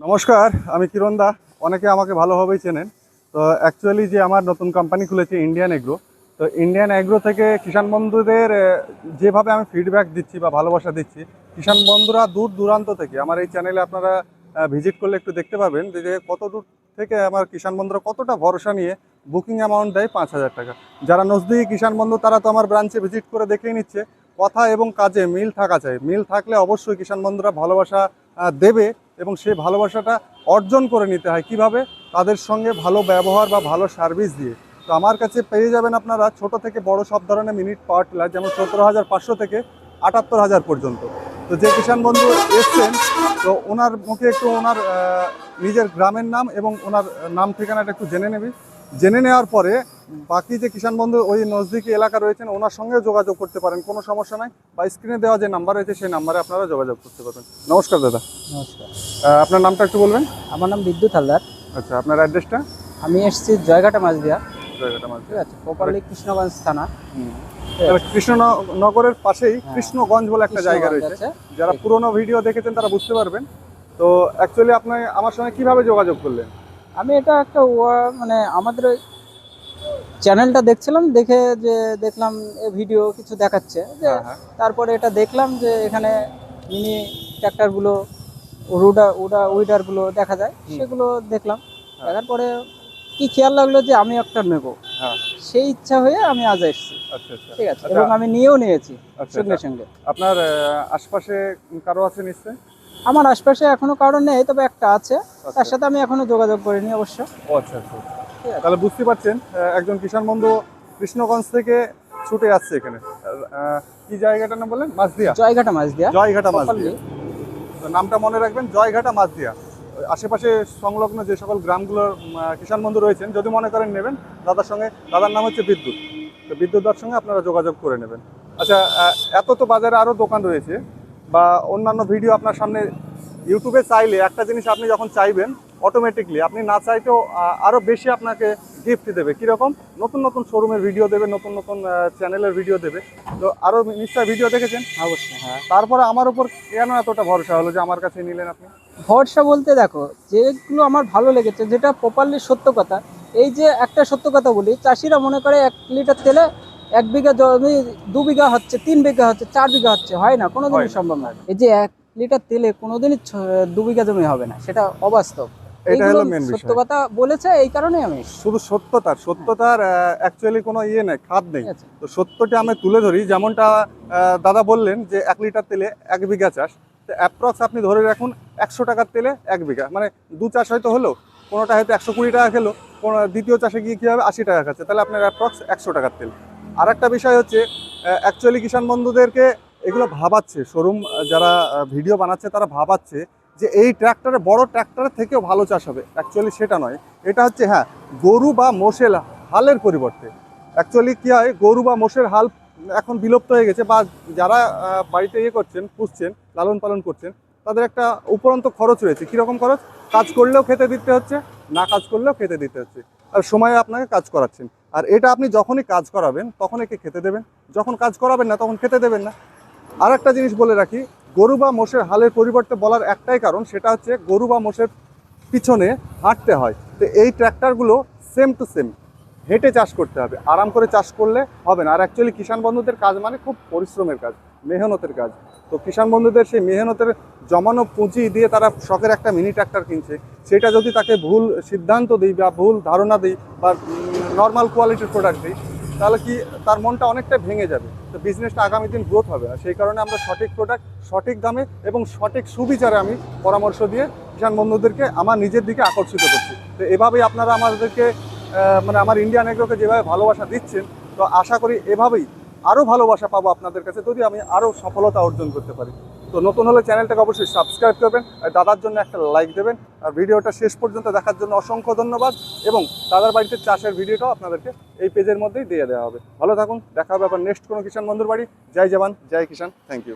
নমস্কার, আমি কিরণ দা। অনেকে আমাকে ভালোভাবেই চেনেন। তো অ্যাকচুয়ালি যে আমার নতুন কোম্পানি খুলেছে ইন্ডিয়ান এগ্রো, তো ইন্ডিয়ান এগ্রো থেকে কিষাণ বন্ধুদের যেভাবে আমি ফিডব্যাক দিচ্ছি বা ভালোবাসা দিচ্ছি, কিষাণ বন্ধুরা দূর দূরান্ত থেকে আমার এই চ্যানেলে আপনারা ভিজিট করলে একটু দেখতে পাবেন যে কত দূর থেকে আমার কিষাণ বন্ধুরা কতটা ভরসা নিয়ে বুকিং অ্যামাউন্ট দেয় 5,000 টাকা। যারা নজদিকি কিষাণ বন্ধু তারা তো আমার ব্রাঞ্চে ভিজিট করে দেখেই নিচ্ছে। কথা এবং কাজে মিল থাকা চাই। মিল থাকলে অবশ্যই কিষাণ বন্ধুরা ভালোবাসা দেবে, এবং সেই ভালোবাসাটা অর্জন করে নিতে হয় কিভাবে? তাদের সঙ্গে ভালো ব্যবহার বা ভালো সার্ভিস দিয়ে। তো আমার কাছে পেয়ে যাবেন আপনারা ছোট থেকে বড় সব ধরনের মিনিট পাওয়ার টিলার, যেমন 17,500 থেকে 78,000 পর্যন্ত। তো যে কিষাণ বন্ধু এসছেন, তো ওনার মুখে একটু ওনার নিজের গ্রামের নাম এবং ওনার নাম ঠিকানাটা একটু জেনে নেওয়ার পরে বাকি যে কিষাণ বন্ধু ওই নজদিকি এলাকা রয়েছেন ওনার সঙ্গেও যোগাযোগ করতে পারেন, কোনো সমস্যা নাই। বা স্ক্রিনে দেওয়া যে নাম্বার রয়েছে সেই নাম্বারে আপনারা যোগাযোগ করতে পারবেন। নমস্কার দাদা। নমস্কার। আপনার নামটা একটু বলবেন? আমার নাম বিদ্যুৎ হালদার। আচ্ছা, আপনার অ্যাড্রেসটা? আমি এসেছি জয়ঘাটা মাঝদিয়া। জায়গাটা মাঝে। ঠিক আছে, প্রপারলি কৃষ্ণগঞ্জ থানা। কৃষ্ণনগরের পাশেই কৃষ্ণগঞ্জ বলে একটা জায়গা কৃষ্ণগঞ্জ রয়েছে। আছে। যারা পুরনো ভিডিও দেখেছেন তারা বুঝতে পারবেন। তো অ্যাকচুয়ালি আপনি আমার সঙ্গে কিভাবে যোগাযোগ করলেন? আমি এটা একটা মানে আমাদের ওই চ্যানেলটা দেখছিলাম, দেখে যে দেখলাম ভিডিও কিছু দেখাচ্ছে যে, হ্যাঁ। তারপরে এটা দেখলাম যে এখানে মিনি ট্র্যাক্টরগুলো, উইডারগুলো দেখা যায়, সেগুলো দেখলাম। দেখার পরে কি খেয়াল লাগলো যে আমি একটা নেবো, হ্যাঁ। সেই ইচ্ছা হয়ে আমি আজ এসেছি। আচ্ছা আচ্ছা। ঠিক আছে, এবং আমি নিয়েও নিয়েছি আচ্ছা, সঙ্গে আচ্ছা। সঙ্গে। আপনার আশপাশে কারো আছে নিশ্চয়ই? আমার আশপাশে এখনো কারণ নেই, তবে একটা আছে, আচ্ছা। তার সাথে আমি এখনো যোগাযোগ করিনি অবশ্য। ও আচ্ছা আচ্ছা। তাহলে বুঝতে পারছেন, একজন কিষাণ বন্ধু কৃষ্ণগঞ্জ থেকে ছুটে আসছে এখানে। কি জায়গাটার নাম বললেন? মাঝদিয়া। জয়ঘাটা মাঝদিয়া। জয়ঘাটা মাঝদিয়া। তো নামটা মনে রাখবেন, জয়ঘাটা মাঝদিয়া। আশেপাশে সংলগ্ন যে সকল গ্রামগুলোর কিষাণ বন্ধু রয়েছেন, যদি মনে করেন নেবেন, দাদার নাম হচ্ছে বিদ্যুৎ। তো বিদ্যুৎদার সঙ্গে আপনারা যোগাযোগ করে নেবেন। আচ্ছা, এত তো বাজারে আরও দোকান রয়েছে বা অন্যান্য ভিডিও আপনার সামনে ইউটিউবে চাইলে একটা জিনিস আপনি যখন চাইবেন অটোমেটিকলি আপনি না চাইতেও আরও বেশি আপনাকে গিফট দেবে। কীরকম? নতুন নতুন শোরুমের ভিডিও দেবে, নতুন নতুন চ্যানেলের ভিডিও দেবে। তো আরও নিশ্চয়ই ভিডিও দেখেছেন? অবশ্যই, হ্যাঁ। তারপরে আমার উপর কেন এতটা ভরসা হলো যে আমার কাছে নিলেন আপনি? ভরসা বলতে দেখো, যেগুলো আমার ভালো লেগেছে, যেটা প্রপারলি সত্য কথা। এই যে একটা সত্য কথা বলি, চাষিরা মনে করে 1 লিটার তেলে 1 বিঘা জমি 2 বিঘা হচ্ছে, 3 বিঘা হচ্ছে, 4 বিঘা হচ্ছে, হয় না, কোনোদিনই সম্ভব না। এই যে 1 লিটার তেলে কোনোদিনই 2 বিঘা জমি হবে না, সেটা অবাস্তব। এটা হলো মেন বিষয়। সত্য কথা বলেছে, এই কারণেই আমি শুধু সত্যতার অ্যাকচুয়ালি কোনো ইয়ে নেই, খাদ নেই। ঠিক আছে। তো সত্যটা আমি তুলে ধরি। যেমনটা দাদা বললেন যে 1 লিটার তেলে 1 বিঘা চাষ, তো অ্যাপ্রক্স আপনি ধরে রাখুন 100 টাকার তেলে 1 বিঘা, মানে 2 চাষ হয়তো হলো, কোনোটা হয়তো 120 টাকা খেলো, কোনো দ্বিতীয় চাষে গিয়ে কী হবে 80 টাকা খাচ্ছে, তাহলে আপনার অ্যাপ্রক্স 100 টাকার তেল। আর একটা বিষয় হচ্ছে, অ্যাকচুয়ালি কিষাণ বন্ধুদেরকে এগুলো ভাবাচ্ছে, শোরুম যারা ভিডিও বানাচ্ছে তারা ভাবাচ্ছে যে এই ট্র্যাক্টরে বড় ট্র্যাক্টরের থেকেও ভালো চাষ হবে। অ্যাকচুয়ালি সেটা নয়। এটা হচ্ছে, হ্যাঁ, গরু বা মোষের হালের পরিবর্তে অ্যাকচুয়ালি কী হয়, গরু বা মোষের হাল এখন বিলুপ্ত হয়ে গেছে, বা যারা বাড়িতে করছেন, পুষছেন, লালন পালন করছেন, তাদের একটা উপরন্ত খরচ রয়েছে। কীরকম খরচ? কাজ করলেও খেতে দিতে হচ্ছে, না কাজ করলেও খেতে দিতে হচ্ছে, আর সময়ে আপনাকে কাজ করাচ্ছেন। আর এটা আপনি যখনই কাজ করাবেন তখন একে খেতে দেবেন, যখন কাজ করাবেন না তখন খেতে দেবেন না। আর একটা জিনিস বলে রাখি, গরু বা মোষের হালের পরিবর্তে বলার একটাই কারণ, সেটা হচ্ছে গরু বা মোষের পিছনে হাঁটতে হয়। তো এই ট্র্যাক্টরগুলো সেম টু সেম হেঁটে চাষ করতে হবে, আরাম করে চাষ করলে হবে না। আর অ্যাকচুয়ালি কিষাণ বন্ধুদের কাজ মানে খুব পরিশ্রমের কাজ, মেহনতের কাজ। তো কিষাণ বন্ধুদের সেই মেহনতের জমানো পুঁজি দিয়ে তারা শখের একটা মিনি ট্র্যাক্টর কিনছে, সেটা যদি তাকে ভুল সিদ্ধান্ত দিই বা ভুল ধারণা দিই বা নর্মাল কোয়ালিটির প্রোডাক্ট দিই, তাহলে কি তার মনটা অনেকটা ভেঙে যাবে। তো বিজনেসটা আগামী দিন গ্রোথ হবে না। সেই কারণে আমরা সঠিক প্রোডাক্ট সঠিক দামে এবং সঠিক সুবিচারে আমি পরামর্শ দিয়ে কিষাণ বন্ধুদেরকে আমার নিজের দিকে আকর্ষিত করছি। তো এভাবেই আপনারা আমাদেরকে মানে আমার ইন্ডিয়ান এগ্রোকে যেভাবে ভালোবাসা দিচ্ছেন, তো আশা করি এভাবেই আরও ভালোবাসা পাবো আপনাদের কাছে, যদি আমি আরও সফলতা অর্জন করতে পারি। তো নতুন হলে চ্যানেলটাকে অবশ্যই সাবস্ক্রাইব করবেন, আর দাদার জন্য একটা লাইক দেবেন। আর ভিডিওটা শেষ পর্যন্ত দেখার জন্য অসংখ্য ধন্যবাদ। এবং দাদার বাড়িতে চাষের ভিডিওটাও আপনাদেরকে এই পেজের মধ্যেই দিয়ে দেওয়া হবে। ভালো থাকুন, দেখা হবে আবার নেক্সট কোনো কিষাণ বন্ধুর বাড়ি। জয় জওয়ান, জয় কিষাণ। Thank you.